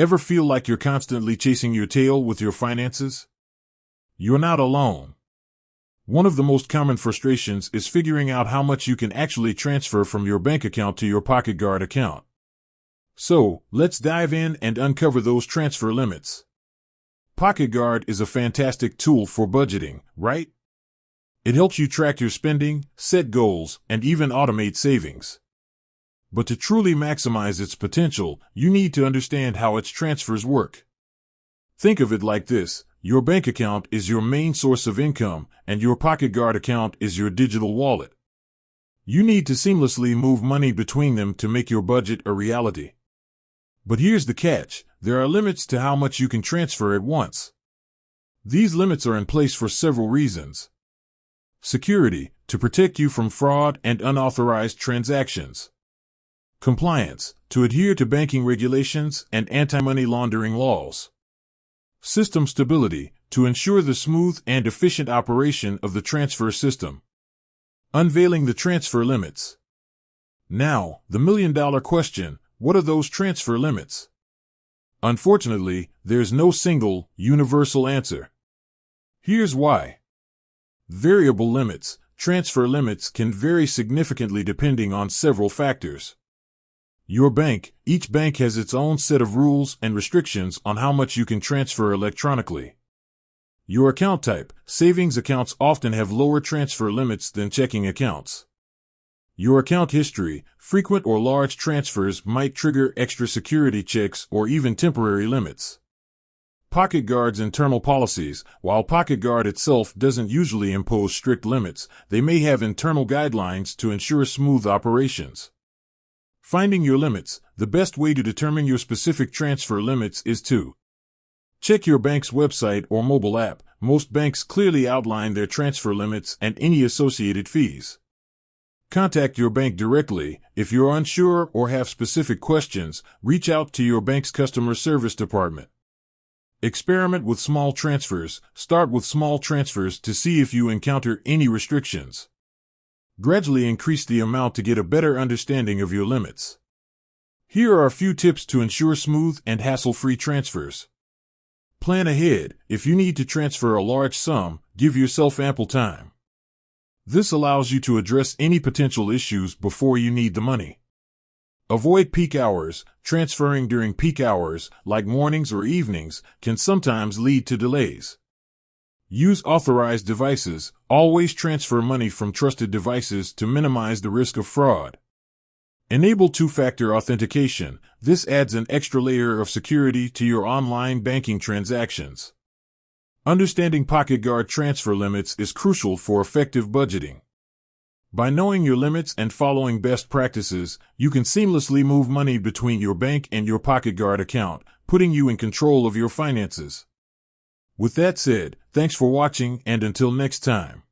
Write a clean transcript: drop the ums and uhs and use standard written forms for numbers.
Ever feel like you're constantly chasing your tail with your finances? You're not alone. One of the most common frustrations is figuring out how much you can actually transfer from your bank account to your PocketGuard account. So, let's dive in and uncover those transfer limits. PocketGuard is a fantastic tool for budgeting, right? It helps you track your spending, set goals, and even automate savings. But to truly maximize its potential, you need to understand how its transfers work. Think of it like this: your bank account is your main source of income, and your PocketGuard account is your digital wallet. You need to seamlessly move money between them to make your budget a reality. But here's the catch: there are limits to how much you can transfer at once. These limits are in place for several reasons. Security, to protect you from fraud and unauthorized transactions. Compliance, to adhere to banking regulations and anti-money laundering laws. System stability, to ensure the smooth and efficient operation of the transfer system. Unveiling the transfer limits. Now, the million-dollar question: what are those transfer limits? Unfortunately, there's no single, universal answer. Here's why. Variable limits. Transfer limits can vary significantly depending on several factors. Each bank has its own set of rules and restrictions on how much you can transfer electronically. Your account type. Savings accounts often have lower transfer limits than checking accounts. Your account history. Frequent or large transfers might trigger extra security checks or even temporary limits. PocketGuard's internal policies. While PocketGuard itself doesn't usually impose strict limits, they may have internal guidelines to ensure smooth operations. Finding your limits. The best way to determine your specific transfer limits is to check your bank's website or mobile app. Most banks clearly outline their transfer limits and any associated fees. Contact your bank directly. If you're unsure or have specific questions, reach out to your bank's customer service department. Experiment with small transfers. Start with small transfers to see if you encounter any restrictions. Gradually increase the amount to get a better understanding of your limits. Here are a few tips to ensure smooth and hassle-free transfers. Plan ahead. If you need to transfer a large sum, give yourself ample time. This allows you to address any potential issues before you need the money. Avoid peak hours. Transferring during peak hours, like mornings or evenings, can sometimes lead to delays. Use authorized devices. Always transfer money from trusted devices to minimize the risk of fraud. Enable two-factor authentication. This adds an extra layer of security to your online banking transactions. Understanding PocketGuard transfer limits is crucial for effective budgeting. By knowing your limits and following best practices, you can seamlessly move money between your bank and your PocketGuard account, putting you in control of your finances. With that said, thanks for watching, and until next time.